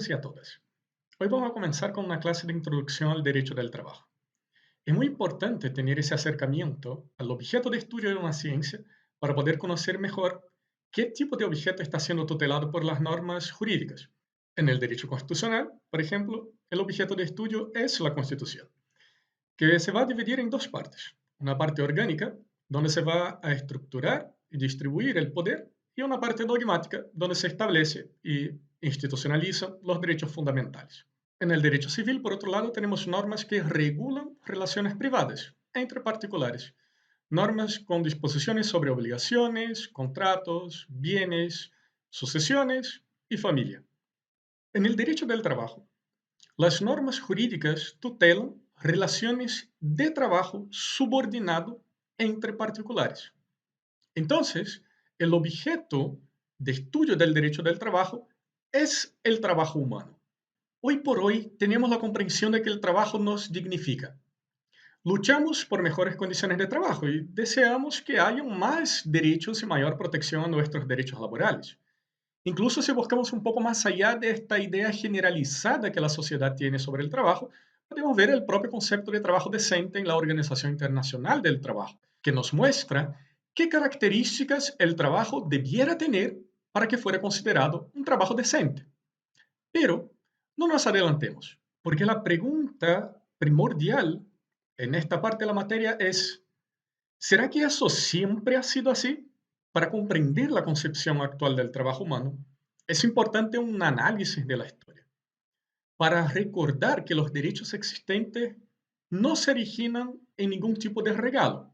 todos y a todas. Hoy vamos a comenzar con una clase de introducción al derecho del trabajo. Es muy importante tener ese acercamiento al objeto de estudio de una ciencia para poder conocer mejor qué tipo de objeto está siendo tutelado por las normas jurídicas. En el derecho constitucional, por ejemplo, el objeto de estudio es la Constitución, que se va a dividir en dos partes. Una parte orgánica, donde se va a estructurar y distribuir el poder, y una parte dogmática, donde se establece y institucionaliza los derechos fundamentales. En el derecho civil, por otro lado, tenemos normas que regulan relaciones privadas entre particulares, normas con disposiciones sobre obligaciones, contratos, bienes, sucesiones y familia. En el derecho del trabajo, las normas jurídicas tutelan relaciones de trabajo subordinado entre particulares. Entonces, el objeto de estudio del derecho del trabajo es el trabajo humano. Hoy por hoy tenemos la comprensión de que el trabajo nos dignifica. Luchamos por mejores condiciones de trabajo y deseamos que haya más derechos y mayor protección a nuestros derechos laborales. Incluso si buscamos un poco más allá de esta idea generalizada que la sociedad tiene sobre el trabajo, podemos ver el propio concepto de trabajo decente en la Organización Internacional del Trabajo, que nos muestra qué características el trabajo debiera tener para que fuera considerado un trabajo decente. Pero no nos adelantemos, porque la pregunta primordial en esta parte de la materia es, ¿será que eso siempre ha sido así? Para comprender la concepción actual del trabajo humano, es importante un análisis de la historia, para recordar que los derechos existentes no se originan en ningún tipo de regalo,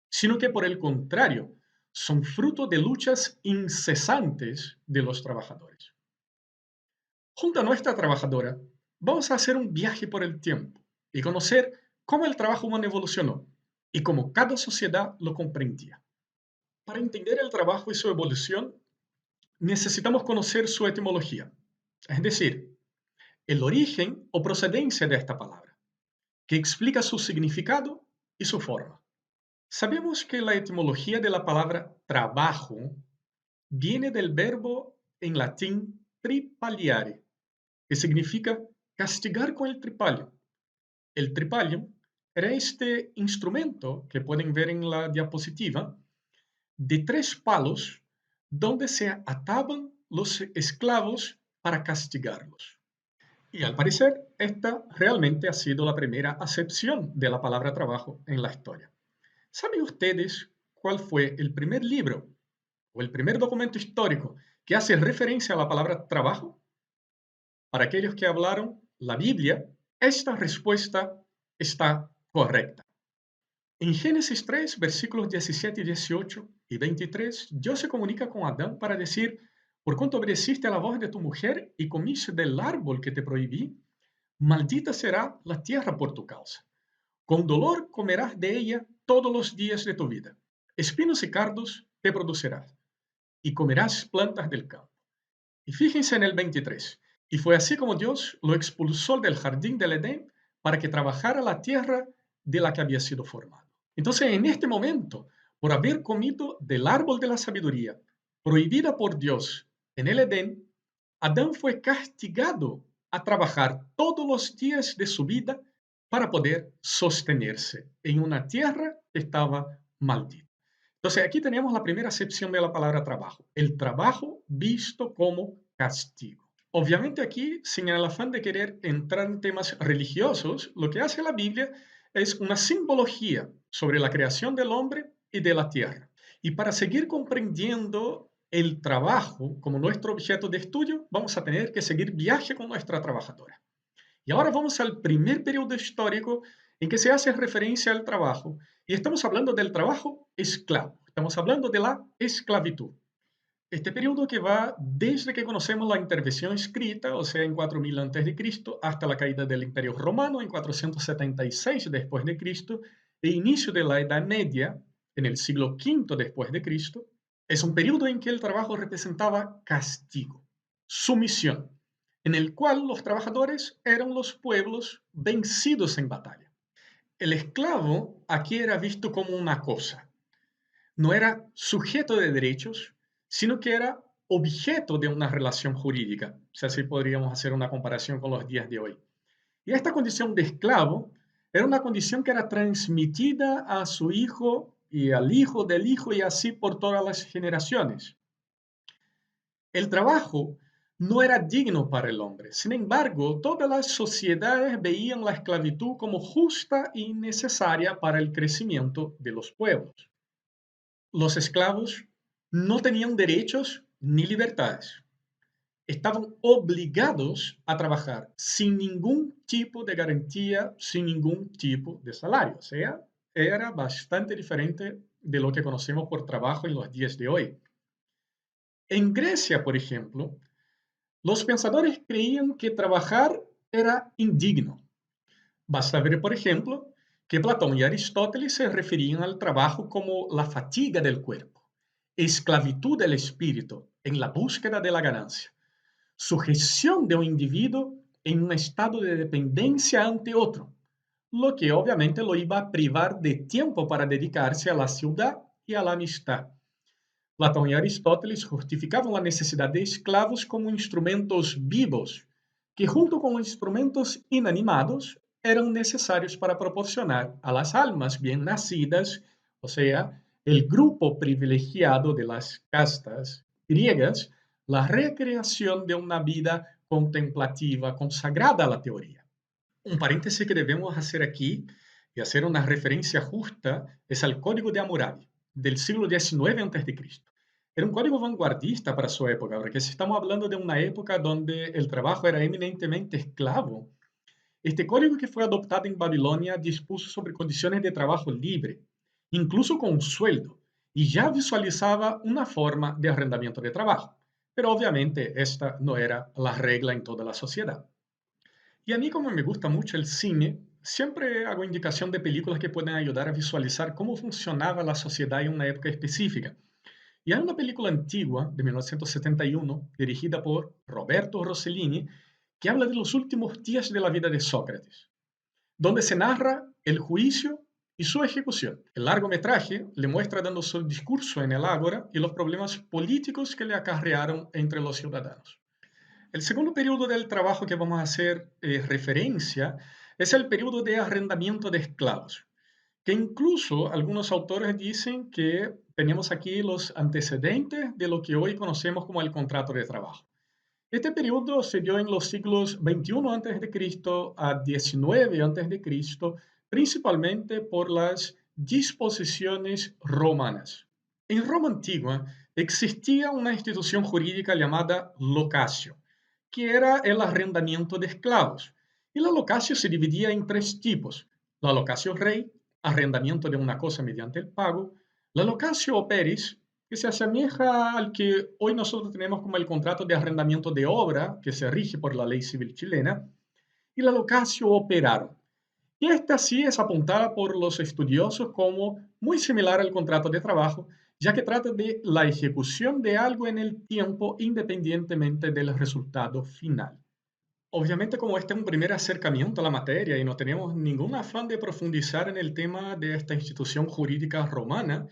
sino que por el contrario, son fruto de luchas incesantes de los trabajadores. Junto a nuestra trabajadora, vamos a hacer un viaje por el tiempo y conocer cómo el trabajo humano evolucionó y cómo cada sociedad lo comprendía. Para entender el trabajo y su evolución, necesitamos conocer su etimología, es decir, el origen o procedencia de esta palabra, que explica su significado y su forma. Sabemos que la etimología de la palabra trabajo viene del verbo en latín tripaliare, que significa castigar con el tripalio. El tripalio era este instrumento que pueden ver en la diapositiva de 3 palos donde se ataban los esclavos para castigarlos. Y al parecer, esta realmente ha sido la primera acepción de la palabra trabajo en la historia. ¿Saben ustedes cuál fue el primer libro o el primer documento histórico que hace referencia a la palabra trabajo? Para aquellos que hablaron la Biblia, esta respuesta está correcta. En Génesis 3, versículos 17 y 18 y 23, Dios se comunica con Adán para decir, por cuanto obedeciste a la voz de tu mujer y comiste del árbol que te prohibí, maldita será la tierra por tu causa. Con dolor comerás de ella todos los días de tu vida. Espinos y cardos te producirás, y comerás plantas del campo. Y fíjense en el 23. Y fue así como Dios lo expulsó del jardín del Edén para que trabajara la tierra de la que había sido formado. Entonces, en este momento, por haber comido del árbol de la sabiduría, prohibida por Dios en el Edén, Adán fue castigado a trabajar todos los días de su vida para poder sostenerse en una tierra que estaba maldita. Entonces, aquí tenemos la primera acepción de la palabra trabajo, el trabajo visto como castigo. Obviamente aquí, sin el afán de querer entrar en temas religiosos, lo que hace la Biblia es una simbología sobre la creación del hombre y de la tierra. Y para seguir comprendiendo el trabajo como nuestro objeto de estudio, vamos a tener que seguir viaje con nuestra trabajadora. Y ahora vamos al primer periodo histórico en que se hace referencia al trabajo. Y estamos hablando del trabajo esclavo. Estamos hablando de la esclavitud. Este periodo que va desde que conocemos la intervención escrita, o sea, en 4000 a.C., hasta la caída del Imperio Romano en 476 después de Cristo, e inicio de la Edad Media en el siglo V después de Cristo, es un periodo en que el trabajo representaba castigo, sumisión, en el cual los trabajadores eran los pueblos vencidos en batalla. El esclavo aquí era visto como una cosa, no era sujeto de derechos, sino que era objeto de una relación jurídica, si así podríamos hacer una comparación con los días de hoy. Y esta condición de esclavo era una condición que era transmitida a su hijo y al hijo del hijo y así por todas las generaciones. El trabajo no era digno para el hombre. Sin embargo, todas las sociedades veían la esclavitud como justa y necesaria para el crecimiento de los pueblos. Los esclavos no tenían derechos ni libertades. Estaban obligados a trabajar sin ningún tipo de garantía, sin ningún tipo de salario. O sea, era bastante diferente de lo que conocemos por trabajo en los días de hoy. En Grecia, por ejemplo, los pensadores creían que trabajar era indigno. Basta ver, por ejemplo, que Platón y Aristóteles se referían al trabajo como la fatiga del cuerpo, esclavitud del espíritu en la búsqueda de la ganancia, sujeción de un individuo en un estado de dependencia ante otro, lo que obviamente lo iba a privar de tiempo para dedicarse a la ciudad y a la amistad. Platón y Aristóteles justificaban la necesidad de esclavos como instrumentos vivos, que junto con instrumentos inanimados eran necesarios para proporcionar a las almas bien nacidas, o sea, el grupo privilegiado de las castas griegas, la recreación de una vida contemplativa consagrada a la teoría. Un paréntesis que debemos hacer aquí y hacer una referencia justa es al Código de Hammurabi del siglo XIX a.C. Era un código vanguardista para su época, porque si estamos hablando de una época donde el trabajo era eminentemente esclavo, este código que fue adoptado en Babilonia dispuso sobre condiciones de trabajo libre, incluso con un sueldo, y ya visualizaba una forma de arrendamiento de trabajo. Pero obviamente esta no era la regla en toda la sociedad. Y a mí, como me gusta mucho el cine, siempre hago indicación de películas que pueden ayudar a visualizar cómo funcionaba la sociedad en una época específica. Y hay una película antigua de 1971, dirigida por Roberto Rossellini, que habla de los últimos días de la vida de Sócrates, donde se narra el juicio y su ejecución. El largometraje le muestra dando su discurso en el Ágora y los problemas políticos que le acarrearon entre los ciudadanos. El segundo periodo del trabajo que vamos a hacer referencia es el periodo de arrendamiento de esclavos, que incluso algunos autores dicen que tenemos aquí los antecedentes de lo que hoy conocemos como el contrato de trabajo. Este periodo se dio en los siglos XXI a.C. a XIX a.C., principalmente por las disposiciones romanas. En Roma antigua existía una institución jurídica llamada locatio, que era el arrendamiento de esclavos. Y la locatio se dividía en tres tipos: la locatio rei, arrendamiento de una cosa mediante el pago; la locatio operis, que se asemeja al que hoy nosotros tenemos como el contrato de arrendamiento de obra, que se rige por la ley civil chilena; y la locatio operarum. Y esta sí es apuntada por los estudiosos como muy similar al contrato de trabajo, ya que trata de la ejecución de algo en el tiempo independientemente del resultado final. Obviamente, como este es un primer acercamiento a la materia y no tenemos ningún afán de profundizar en el tema de esta institución jurídica romana,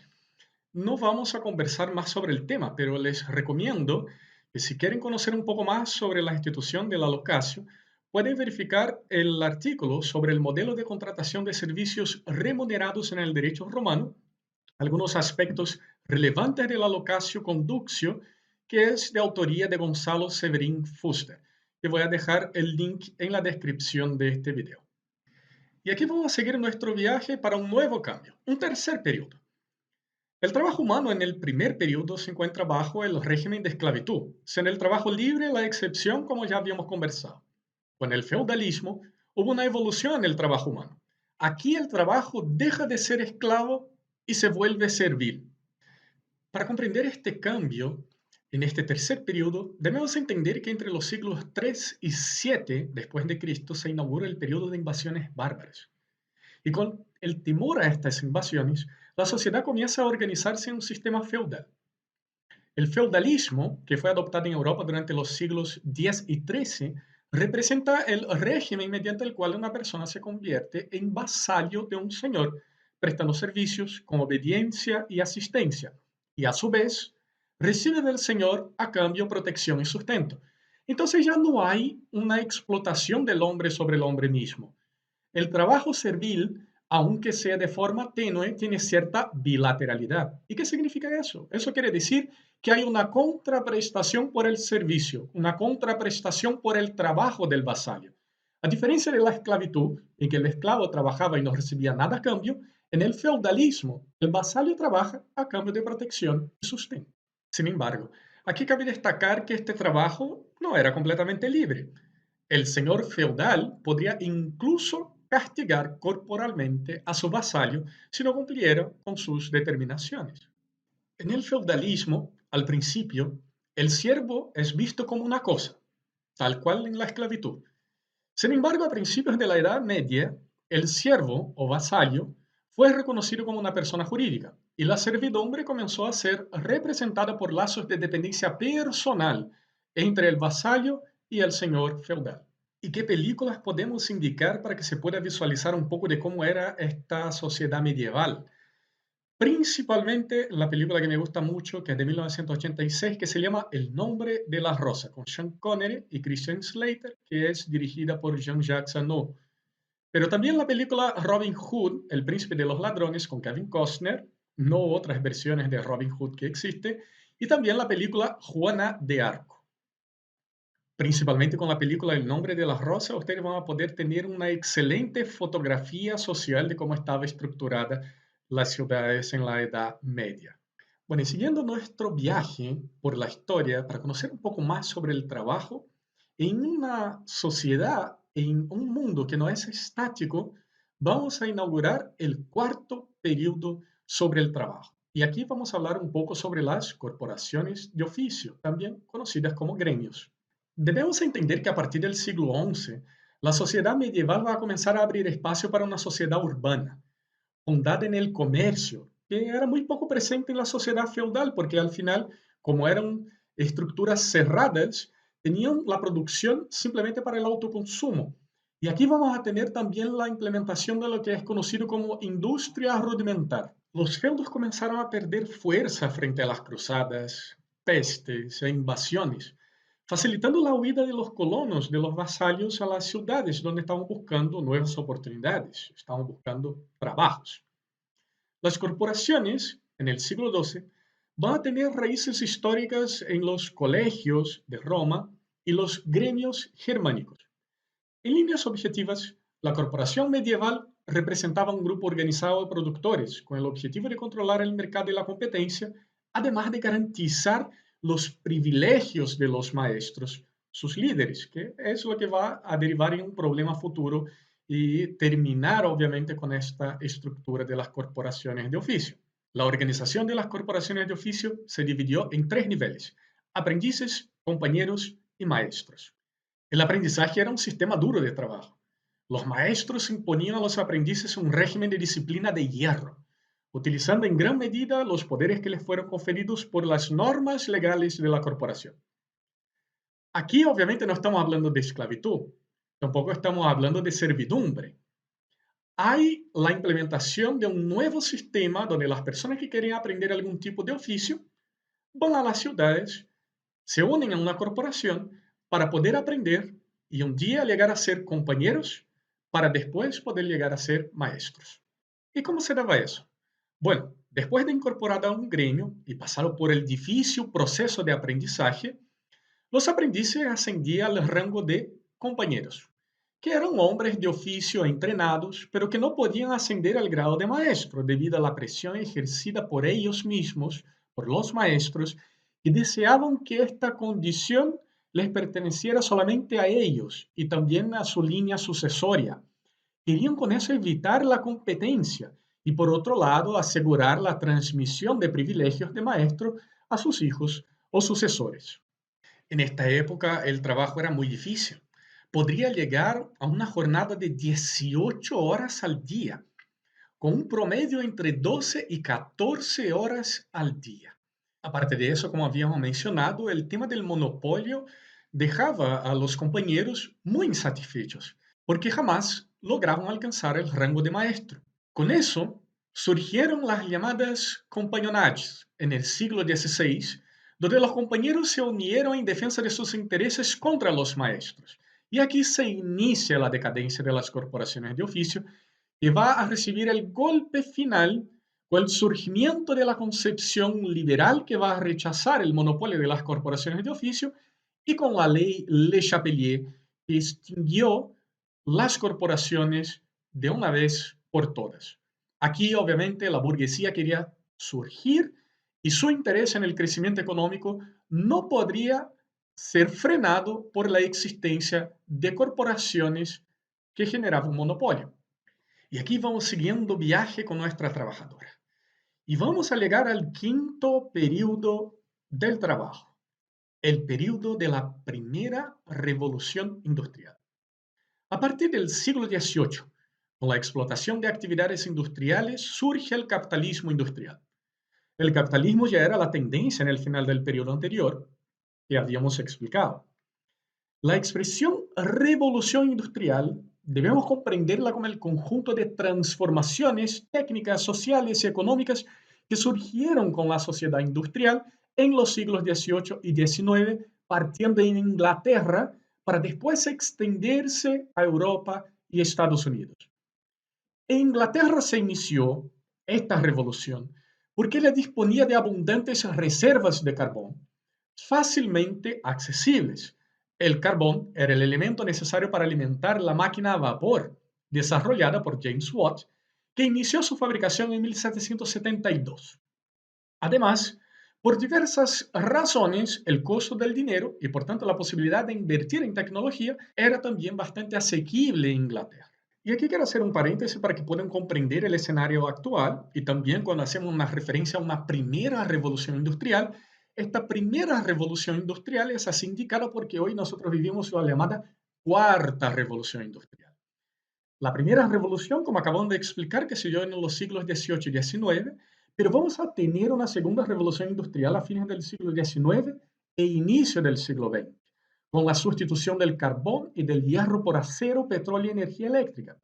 no vamos a conversar más sobre el tema, pero les recomiendo que si quieren conocer un poco más sobre la institución de la locatio, pueden verificar el artículo sobre el modelo de contratación de servicios remunerados en el derecho romano, algunos aspectos relevantes de la locatio conductio, que es de autoría de Gonzalo Severín Fuster, que voy a dejar el link en la descripción de este video. Y aquí vamos a seguir nuestro viaje para un nuevo cambio, un tercer periodo. El trabajo humano en el primer periodo se encuentra bajo el régimen de esclavitud, siendo el trabajo libre la excepción, como ya habíamos conversado. Con el feudalismo hubo una evolución en el trabajo humano. Aquí el trabajo deja de ser esclavo y se vuelve servil. Para comprender este cambio, en este tercer periodo, debemos entender que entre los siglos 3 y 7 después de Cristo se inaugura el periodo de invasiones bárbaras. Y con el temor a estas invasiones, la sociedad comienza a organizarse en un sistema feudal. El feudalismo, que fue adoptado en Europa durante los siglos X y XIII, representa el régimen mediante el cual una persona se convierte en vasallo de un señor, prestando servicios con obediencia y asistencia, y a su vez recibe del Señor a cambio protección y sustento. Entonces ya no hay una explotación del hombre sobre el hombre mismo. El trabajo servil, aunque sea de forma tenue, tiene cierta bilateralidad. ¿Y qué significa eso? Eso quiere decir que hay una contraprestación por el servicio, una contraprestación por el trabajo del vasallo. A diferencia de la esclavitud, en que el esclavo trabajaba y no recibía nada a cambio, en el feudalismo el vasallo trabaja a cambio de protección y sustento. Sin embargo, aquí cabe destacar que este trabajo no era completamente libre. El señor feudal podría incluso castigar corporalmente a su vasallo si no cumpliera con sus determinaciones. En el feudalismo, al principio, el siervo es visto como una cosa, tal cual en la esclavitud. Sin embargo, a principios de la Edad Media, el siervo o vasallo fue reconocido como una persona jurídica y la servidumbre comenzó a ser representada por lazos de dependencia personal entre el vasallo y el señor feudal. ¿Y qué películas podemos indicar para que se pueda visualizar un poco de cómo era esta sociedad medieval? Principalmente la película que me gusta mucho, que es de 1986, que se llama El nombre de la rosa, con Sean Connery y Christian Slater, que es dirigida por Jean-Jacques Annaud. Pero también la película Robin Hood, El príncipe de los ladrones, con Kevin Costner, no otras versiones de Robin Hood que existe, y también la película Juana de Arco. Principalmente con la película El nombre de la rosa, ustedes van a poder tener una excelente fotografía social de cómo estaba estructurada las ciudades en la Edad Media. Bueno, y siguiendo nuestro viaje por la historia para conocer un poco más sobre el trabajo, en una sociedad, en un mundo que no es estático, vamos a inaugurar el cuarto periodo sobre el trabajo. Y aquí vamos a hablar un poco sobre las corporaciones de oficio, también conocidas como gremios. Debemos entender que a partir del siglo XI, la sociedad medieval va a comenzar a abrir espacio para una sociedad urbana, fundada en el comercio, que era muy poco presente en la sociedad feudal, porque al final, como eran estructuras cerradas, tenían la producción simplemente para el autoconsumo. Y aquí vamos a tener también la implementación de lo que es conocido como industria rudimentar. Los feudos comenzaron a perder fuerza frente a las cruzadas, pestes e invasiones, facilitando la huida de los colonos, de los vasallos a las ciudades, donde estaban buscando nuevas oportunidades, estaban buscando trabajos. Las corporaciones, en el siglo XII, van a tener raíces históricas en los colegios de Roma y los gremios germánicos. En líneas objetivas, la corporación medieval representaba un grupo organizado de productores con el objetivo de controlar el mercado y la competencia, además de garantizar los privilegios de los maestros, sus líderes, que es lo que va a derivar en un problema futuro y terminar obviamente con esta estructura de las corporaciones de oficio. La organización de las corporaciones de oficio se dividió en tres niveles: aprendices, compañeros y maestros. El aprendizaje era un sistema duro de trabajo. Los maestros imponían a los aprendices un régimen de disciplina de hierro, utilizando en gran medida los poderes que les fueron conferidos por las normas legales de la corporación. Aquí obviamente no estamos hablando de esclavitud, tampoco estamos hablando de servidumbre. Hay la implementación de un nuevo sistema donde las personas que quieren aprender algún tipo de oficio van a las ciudades, se unen a una corporación para poder aprender y un día llegar a ser compañeros para después poder llegar a ser maestros. ¿Y cómo se daba eso? Bueno, después de incorporar a un gremio y pasar por el difícil proceso de aprendizaje, los aprendices ascendían al rango de compañeros, que eran hombres de oficio entrenados, pero que no podían ascender al grado de maestro debido a la presión ejercida por ellos mismos, por los maestros, y deseaban que esta condición les perteneciera solamente a ellos y también a su línea sucesoria. Querían con eso evitar la competencia y por otro lado asegurar la transmisión de privilegios de maestro a sus hijos o sucesores. En esta época el trabajo era muy difícil. Podría llegar a una jornada de 18 horas al día, con un promedio entre 12 y 14 horas al día. Aparte de eso, como habíamos mencionado, el tema del monopolio dejaba a los compañeros muy insatisfechos, porque jamás lograban alcanzar el rango de maestro. Con eso, surgieron las llamadas compañonages en el siglo XVI, donde los compañeros se unieron en defensa de sus intereses contra los maestros. Y aquí se inicia la decadencia de las corporaciones de oficio, que va a recibir el golpe final con el surgimiento de la concepción liberal que va a rechazar el monopolio de las corporaciones de oficio y con la ley Le Chapelier, que extinguió las corporaciones de una vez por todas. Aquí, obviamente, la burguesía quería surgir y su interés en el crecimiento económico no podría ser frenado por la existencia de corporaciones que generaban un monopolio. Y aquí vamos siguiendo viaje con nuestra trabajadora. Y vamos a llegar al quinto periodo del trabajo, el periodo de la primera revolución industrial. A partir del siglo XVIII, con la explotación de actividades industriales, surge el capitalismo industrial. El capitalismo ya era la tendencia en el final del periodo anterior, que habíamos explicado. La expresión revolución industrial debemos comprenderla como el conjunto de transformaciones técnicas, sociales y económicas que surgieron con la sociedad industrial en los siglos XVIII y XIX, partiendo en Inglaterra para después extenderse a Europa y Estados Unidos. En Inglaterra se inició esta revolución porque ella disponía de abundantes reservas de carbón fácilmente accesibles. El carbón era el elemento necesario para alimentar la máquina a vapor desarrollada por James Watt, que inició su fabricación en 1772. Además, por diversas razones, el costo del dinero y por tanto la posibilidad de invertir en tecnología era también bastante asequible en Inglaterra. Y aquí quiero hacer un paréntesis para que puedan comprender el escenario actual y también cuando hacemos una referencia a una primera revolución industrial, esta primera revolución industrial es así indicada porque hoy nosotros vivimos la llamada cuarta revolución industrial. La primera revolución, como acabamos de explicar, que se dio en los siglos XVIII y XIX, pero vamos a tener una segunda revolución industrial a fines del siglo XIX e inicio del siglo XX, con la sustitución del carbón y del hierro por acero, petróleo y energía eléctrica.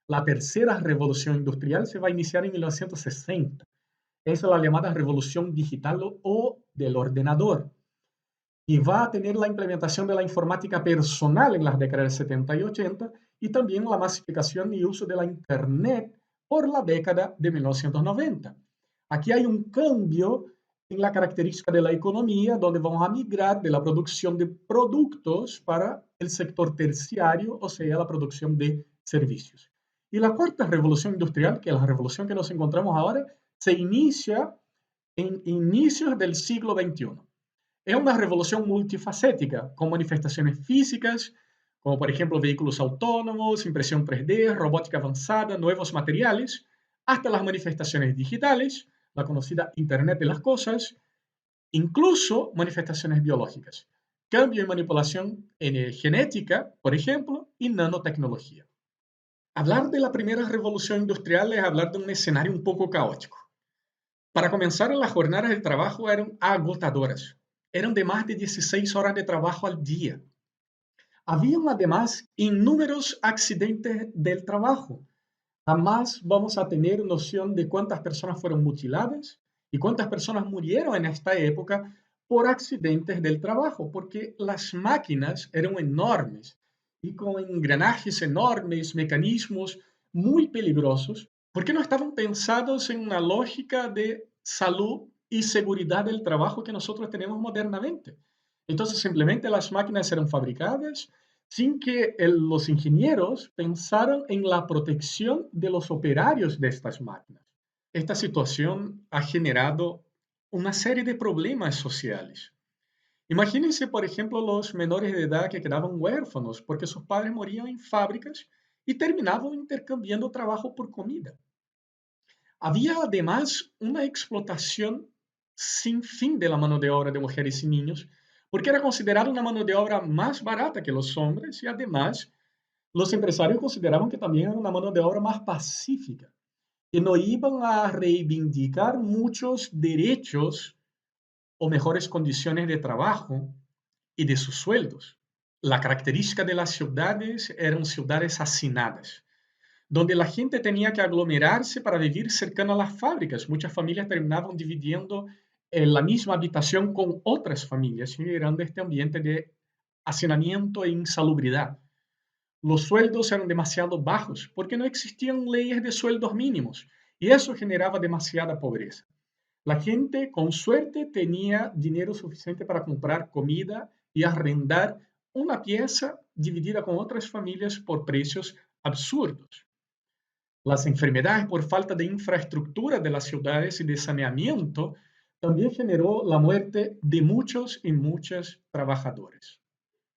La tercera revolución industrial se va a iniciar en 1960. Es la llamada revolución digital o del ordenador, y va a tener la implementación de la informática personal en las décadas de 70 y 80 y también la masificación y uso de la Internet por la década de 1990. Aquí hay un cambio en la característica de la economía, donde vamos a migrar de la producción de productos para el sector terciario, o sea, la producción de servicios. Y la cuarta revolución industrial, que es la revolución que nos encontramos ahora, se inicia en inicios del siglo XXI. Es una revolución multifacética, con manifestaciones físicas, como por ejemplo vehículos autónomos, impresión 3D, robótica avanzada, nuevos materiales, hasta las manifestaciones digitales, la conocida Internet de las Cosas, incluso manifestaciones biológicas, cambio y manipulación en genética, por ejemplo, y nanotecnología. Hablar de la primera revolución industrial es hablar de un escenario un poco caótico. Para comenzar, las jornadas de trabajo eran agotadoras. Eran de más de 16 horas de trabajo al día. Habían además innúmeros accidentes del trabajo. Jamás vamos a tener noción de cuántas personas fueron mutiladas y cuántas personas murieron en esta época por accidentes del trabajo, porque las máquinas eran enormes y con engranajes enormes, mecanismos muy peligrosos, porque no estaban pensados en una lógica de salud y seguridad del trabajo que nosotros tenemos modernamente. Entonces, simplemente las máquinas eran fabricadas sin que los ingenieros pensaran en la protección de los operarios de estas máquinas. Esta situación ha generado una serie de problemas sociales. Imagínense, por ejemplo, los menores de edad que quedaban huérfanos porque sus padres morían en fábricas y terminaban intercambiando trabajo por comida. Había además una explotación sin fin de la mano de obra de mujeres y niños, porque era considerada una mano de obra más barata que los hombres y además los empresarios consideraban que también era una mano de obra más pacífica y no iban a reivindicar muchos derechos o mejores condiciones de trabajo y de sus sueldos. La característica de las ciudades eran ciudades hacinadas, donde la gente tenía que aglomerarse para vivir cercano a las fábricas. Muchas familias terminaban dividiendo en la misma habitación con otras familias, generando este ambiente de hacinamiento e insalubridad. Los sueldos eran demasiado bajos porque no existían leyes de sueldos mínimos y eso generaba demasiada pobreza. La gente con suerte tenía dinero suficiente para comprar comida y arrendar una pieza dividida con otras familias por precios absurdos. Las enfermedades por falta de infraestructura de las ciudades y de saneamiento también generó la muerte de muchos y muchas trabajadores.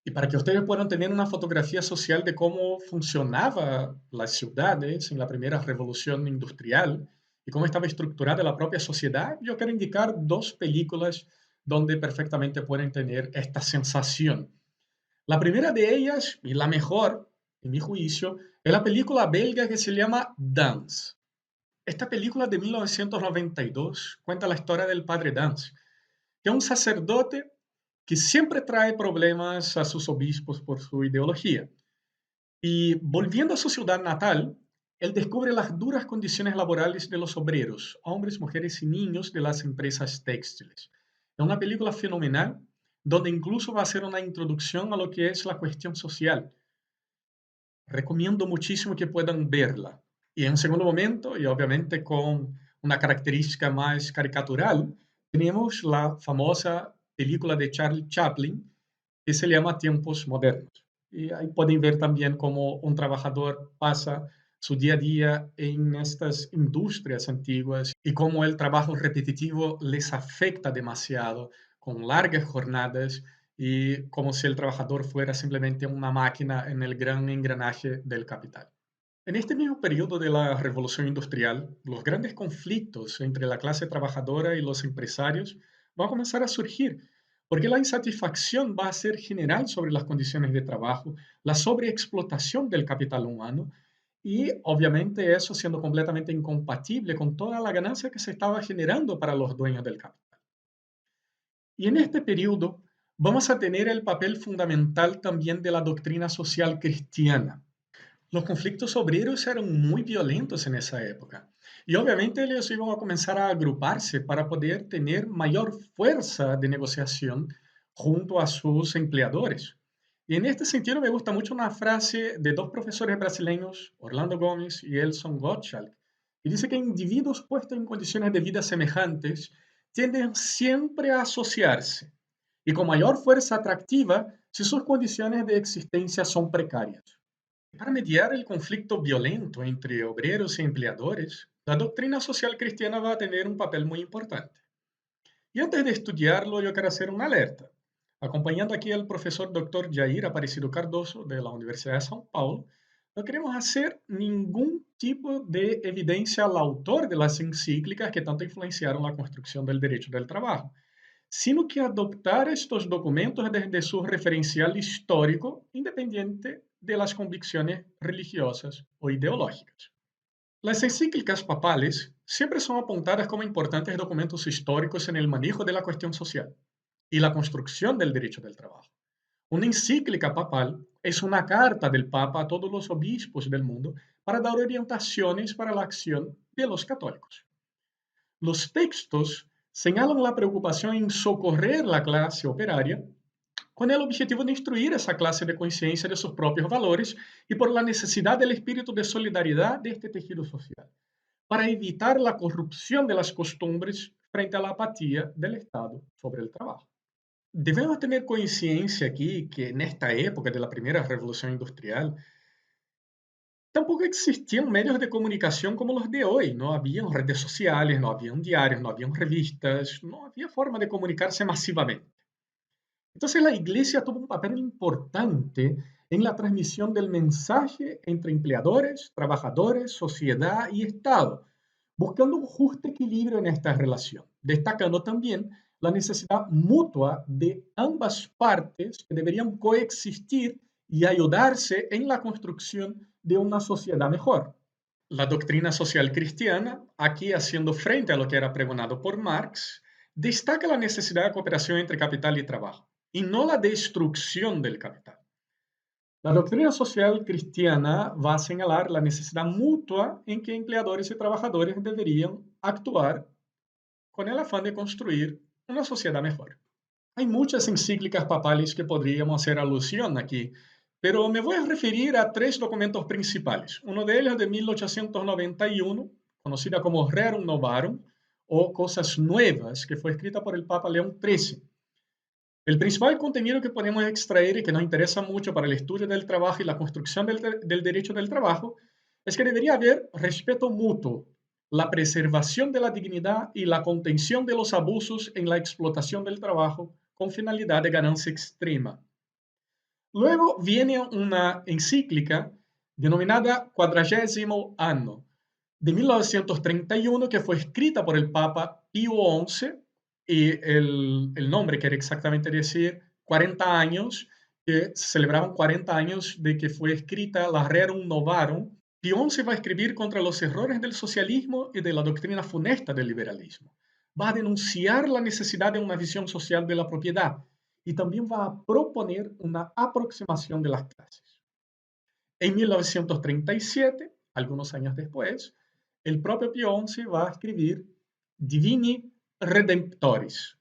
Y para que ustedes puedan tener una fotografía social de cómo funcionaban las ciudades en la primera revolución industrial y cómo estaba estructurada la propia sociedad, yo quiero indicar dos películas donde perfectamente pueden tener esta sensación. La primera de ellas, y la mejor, en mi juicio, es la película belga que se llama Dance. Esta película de 1992 cuenta la historia del padre Dance, que es un sacerdote que siempre trae problemas a sus obispos por su ideología. Y volviendo a su ciudad natal, él descubre las duras condiciones laborales de los obreros, hombres, mujeres y niños de las empresas textiles. Es una película fenomenal donde incluso va a ser una introducción a lo que es la cuestión social. Recomiendo muchísimo que puedan verla. Y en segundo momento, y obviamente con una característica más caricatural, tenemos la famosa película de Charlie Chaplin que se llama Tiempos Modernos. Y ahí pueden ver también cómo un trabajador pasa su día a día en estas industrias antiguas y cómo el trabajo repetitivo les afecta demasiado, con largas jornadas y como si el trabajador fuera simplemente una máquina en el gran engranaje del capital. En este mismo periodo de la revolución industrial, los grandes conflictos entre la clase trabajadora y los empresarios van a comenzar a surgir, porque la insatisfacción va a ser general sobre las condiciones de trabajo, la sobreexplotación del capital humano y obviamente eso siendo completamente incompatible con toda la ganancia que se estaba generando para los dueños del capital. Y en este periodo vamos a tener el papel fundamental también de la doctrina social cristiana. Los conflictos obreros eran muy violentos en esa época y obviamente ellos iban a comenzar a agruparse para poder tener mayor fuerza de negociación junto a sus empleadores. Y en este sentido me gusta mucho una frase de dos profesores brasileños, Orlando Gomes y Elson Gottschalk, y dice que individuos puestos en condiciones de vida semejantes tienden siempre a asociarse y con mayor fuerza atractiva si sus condiciones de existencia son precarias. Para mediar el conflicto violento entre obreros y empleadores, la doctrina social cristiana va a tener un papel muy importante. Y antes de estudiarlo, yo quiero hacer una alerta. Acompañando aquí al profesor Dr. Jair Aparecido Cardoso de la Universidad de São Paulo, no queremos hacer ningún tipo de evidencia al autor de las encíclicas que tanto influenciaron la construcción del derecho del trabajo, sino que adoptar estos documentos desde su referencial histórico, independiente de las convicciones religiosas o ideológicas. Las encíclicas papales siempre son apuntadas como importantes documentos históricos en el manejo de la cuestión social y la construcción del derecho del trabajo. Una encíclica papal es una carta del Papa a todos los obispos del mundo para dar orientaciones para la acción de los católicos. Los textos señalan la preocupación en socorrer la clase operaria con el objetivo de instruir esa clase de conciencia de sus propios valores y por la necesidad del espíritu de solidaridad de este tejido social, para evitar la corrupción de las costumbres frente a la apatía del Estado sobre el trabajo. Debemos tener conciencia aquí que en esta época de la primera revolución industrial, tampoco existían medios de comunicación como los de hoy. No habían redes sociales, no habían diarios, no habían revistas, no había forma de comunicarse masivamente. Entonces la iglesia tuvo un papel importante en la transmisión del mensaje entre empleadores, trabajadores, sociedad y Estado, buscando un justo equilibrio en esta relación, destacando también la necesidad mutua de ambas partes que deberían coexistir y ayudarse en la construcción de una sociedad mejor. La doctrina social cristiana, aquí haciendo frente a lo que era pregonado por Marx, destaca la necesidad de cooperación entre capital y trabajo, y no la destrucción del capital. La doctrina social cristiana va a señalar la necesidad mutua en que empleadores y trabajadores deberían actuar con el afán de construir una sociedad mejor. Hay muchas encíclicas papales que podríamos hacer alusión aquí, pero me voy a referir a tres documentos principales. Uno de ellos de 1891, conocida como Rerum Novarum, o Cosas Nuevas, que fue escrita por el Papa León XIII. El principal contenido que podemos extraer y que nos interesa mucho para el estudio del trabajo y la construcción del derecho del trabajo es que debería haber respeto mutuo, la preservación de la dignidad y la contención de los abusos en la explotación del trabajo con finalidad de ganancia extrema. Luego viene una encíclica denominada Quadragésimo Anno de 1931 que fue escrita por el Papa Pío XI y el nombre quiere exactamente decir 40 años, que se celebraban 40 años de que fue escrita la Rerum Novarum. Pío XI va a escribir contra los errores del socialismo y de la doctrina funesta del liberalismo. Va a denunciar la necesidad de una visión social de la propiedad y también va a proponer una aproximación de las clases. En 1937, algunos años después, el propio Pío XI va a escribir Divini Redemptoris,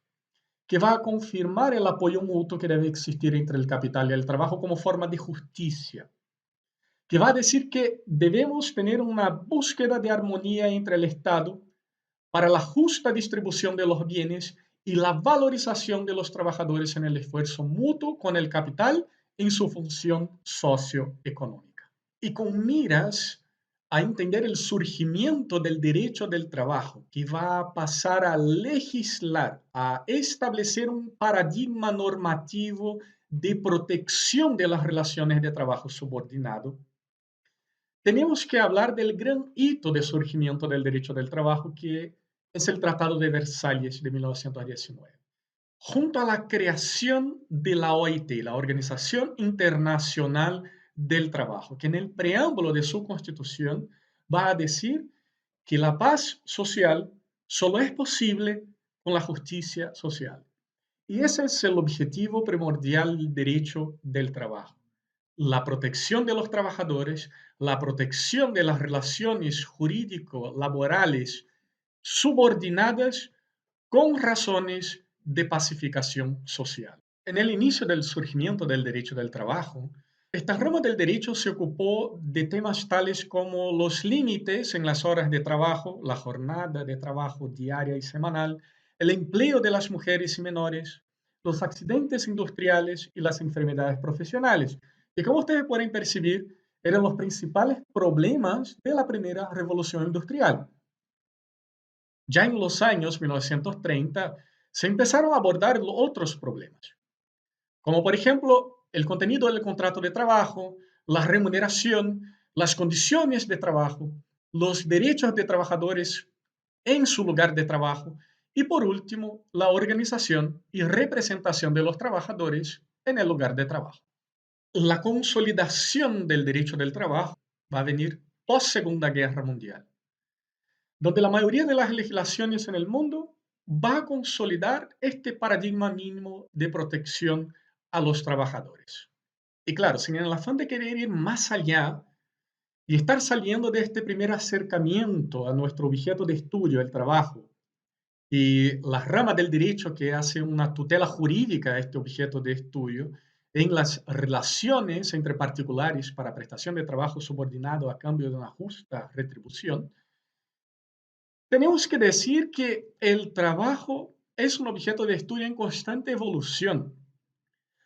que va a confirmar el apoyo mutuo que debe existir entre el capital y el trabajo como forma de justicia, que va a decir que debemos tener una búsqueda de armonía entre el Estado para la justa distribución de los bienes y la valorización de los trabajadores en el esfuerzo mutuo con el capital en su función socioeconómica. Y con miras a entender el surgimiento del derecho del trabajo, que va a pasar a legislar, a establecer un paradigma normativo de protección de las relaciones de trabajo subordinado, tenemos que hablar del gran hito de surgimiento del derecho del trabajo, que es el Tratado de Versalles de 1919. Junto a la creación de la OIT, la Organización Internacional del Trabajo, que en el preámbulo de su constitución va a decir que la paz social solo es posible con la justicia social. Y ese es el objetivo primordial del derecho del trabajo: la protección de los trabajadores, la protección de las relaciones jurídico-laborales subordinadas con razones de pacificación social. En el inicio del surgimiento del derecho del trabajo, esta rama del derecho se ocupó de temas tales como los límites en las horas de trabajo, la jornada de trabajo diaria y semanal, el empleo de las mujeres y menores, los accidentes industriales y las enfermedades profesionales. Y como ustedes pueden percibir, eran los principales problemas de la primera revolución industrial. Ya en los años 1930 se empezaron a abordar otros problemas, como por ejemplo el contenido del contrato de trabajo, la remuneración, las condiciones de trabajo, los derechos de trabajadores en su lugar de trabajo y por último la organización y representación de los trabajadores en el lugar de trabajo. La consolidación del derecho del trabajo va a venir post Segunda Guerra Mundial, donde la mayoría de las legislaciones en el mundo va a consolidar este paradigma mínimo de protección a los trabajadores. Y claro, sin el afán de querer ir más allá y estar saliendo de este primer acercamiento a nuestro objeto de estudio, el trabajo, y la rama del derecho que hace una tutela jurídica a este objeto de estudio en las relaciones entre particulares para prestación de trabajo subordinado a cambio de una justa retribución, tenemos que decir que el trabajo es un objeto de estudio en constante evolución.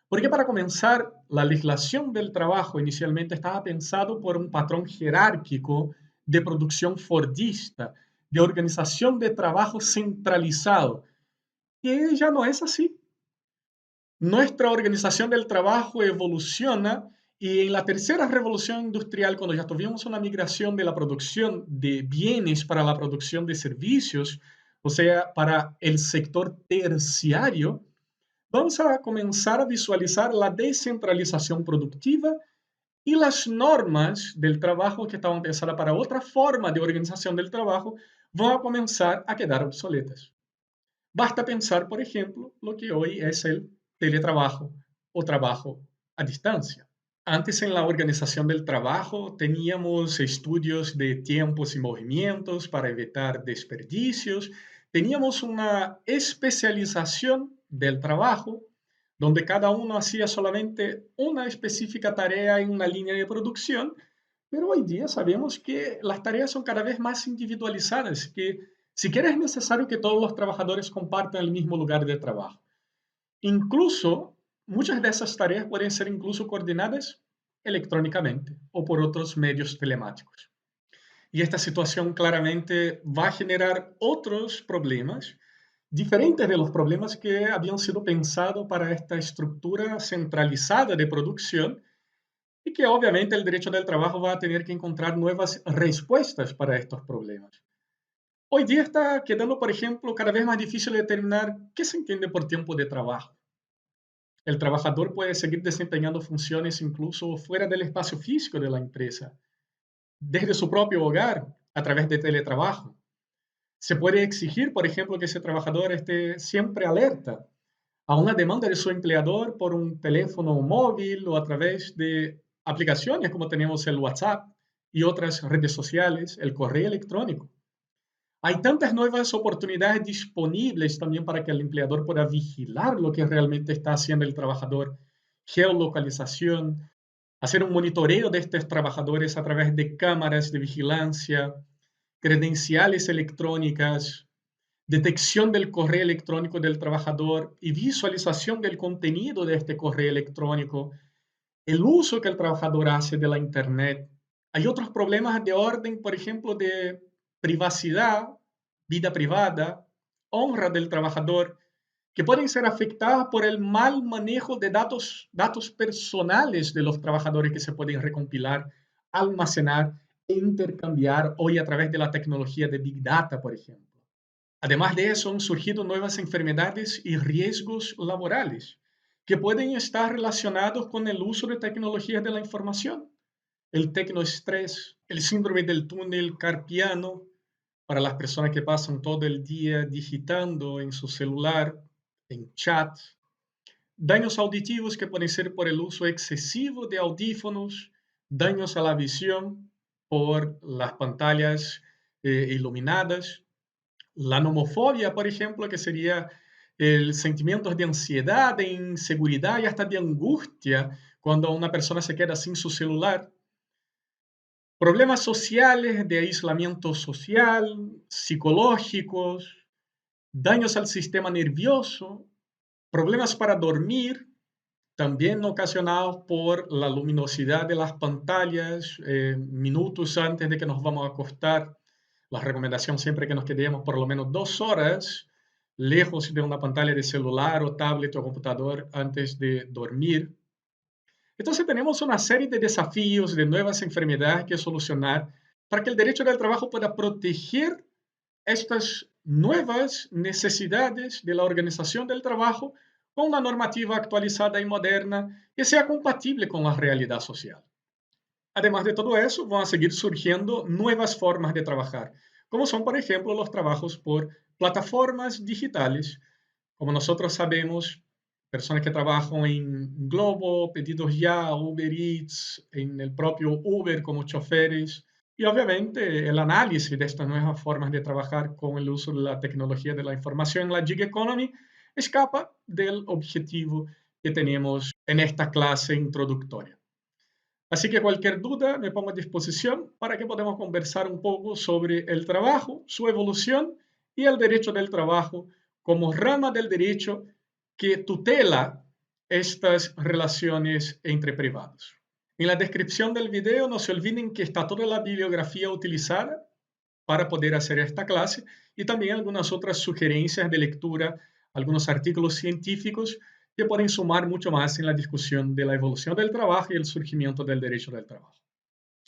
Porque para comenzar, la legislación del trabajo inicialmente estaba pensado por un patrón jerárquico de producción fordista, de organización de trabajo centralizado, que ya no es así. Nuestra organización del trabajo evoluciona y en la tercera revolución industrial, cuando ya tuvimos una migración de la producción de bienes para la producción de servicios, o sea, para el sector terciario, vamos a comenzar a visualizar la descentralización productiva y las normas del trabajo que estaban pensadas para otra forma de organización del trabajo van a comenzar a quedar obsoletas. Basta pensar, por ejemplo, lo que hoy es el teletrabajo o trabajo a distancia. Antes en la organización del trabajo teníamos estudios de tiempos y movimientos para evitar desperdicios. Teníamos una especialización del trabajo donde cada uno hacía solamente una específica tarea en una línea de producción, pero hoy día sabemos que las tareas son cada vez más individualizadas, que siquiera es necesario que todos los trabajadores compartan el mismo lugar de trabajo. Incluso, muchas de esas tareas pueden ser incluso coordinadas electrónicamente o por otros medios telemáticos. Y esta situación claramente va a generar otros problemas diferentes de los problemas que habían sido pensados para esta estructura centralizada de producción y que obviamente el derecho del trabajo va a tener que encontrar nuevas respuestas para estos problemas. Hoy día está quedando, por ejemplo, cada vez más difícil determinar qué se entiende por tiempo de trabajo. El trabajador puede seguir desempeñando funciones incluso fuera del espacio físico de la empresa, desde su propio hogar, a través de teletrabajo. Se puede exigir, por ejemplo, que ese trabajador esté siempre alerta a una demanda de su empleador por un teléfono móvil o a través de aplicaciones como tenemos el WhatsApp y otras redes sociales, el correo electrónico. Hay tantas nuevas oportunidades disponibles también para que el empleador pueda vigilar lo que realmente está haciendo el trabajador, geolocalización, hacer un monitoreo de estos trabajadores a través de cámaras de vigilancia, credenciales electrónicas, detección del correo electrónico del trabajador y visualización del contenido de este correo electrónico, el uso que el trabajador hace de la Internet. Hay otros problemas de orden, por ejemplo, de privacidad, vida privada, honra del trabajador, que pueden ser afectadas por el mal manejo de datos personales de los trabajadores que se pueden recompilar, almacenar e intercambiar hoy a través de la tecnología de Big Data, por ejemplo. Además de eso, han surgido nuevas enfermedades y riesgos laborales que pueden estar relacionados con el uso de tecnologías de la información. El tecnoestrés, el síndrome del túnel carpiano, para las personas que pasan todo el día digitando en su celular, en chat, daños auditivos que pueden ser por el uso excesivo de audífonos, daños a la visión por las pantallas iluminadas, la nomofobia, por ejemplo, que sería el sentimiento de ansiedad, de inseguridad y hasta de angustia cuando una persona se queda sin su celular. Problemas sociales, de aislamiento social, psicológicos, daños al sistema nervioso, problemas para dormir, también ocasionados por la luminosidad de las pantallas, minutos antes de que nos vamos a acostar. La recomendación siempre que nos quedemos por lo menos 2 horas lejos de una pantalla de celular o tablet o computador antes de dormir. Entonces tenemos una serie de desafíos, de nuevas enfermedades que solucionar para que el derecho del trabajo pueda proteger estas nuevas necesidades de la organización del trabajo con una normativa actualizada y moderna que sea compatible con la realidad social. Además de todo eso, van a seguir surgiendo nuevas formas de trabajar, como son, por ejemplo, los trabajos por plataformas digitales. Como nosotros sabemos, personas que trabajan en Globo, Pedidos Ya, Uber Eats, en el propio Uber como choferes, y obviamente el análisis de estas nuevas formas de trabajar con el uso de la tecnología de la información en la gig economy escapa del objetivo que tenemos en esta clase introductoria. Así que cualquier duda me pongo a disposición para que podamos conversar un poco sobre el trabajo, su evolución y el derecho del trabajo como rama del derecho que tutela estas relaciones entre privados. En la descripción del video no se olviden que está toda la bibliografía utilizada para poder hacer esta clase y también algunas otras sugerencias de lectura, algunos artículos científicos que pueden sumar mucho más en la discusión de la evolución del trabajo y el surgimiento del derecho del trabajo.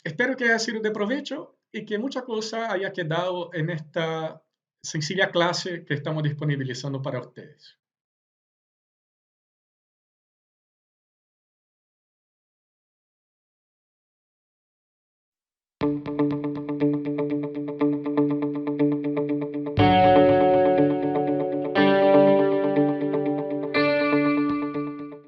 Espero que haya sido de provecho y que mucha cosa haya quedado en esta sencilla clase que estamos disponibilizando para ustedes.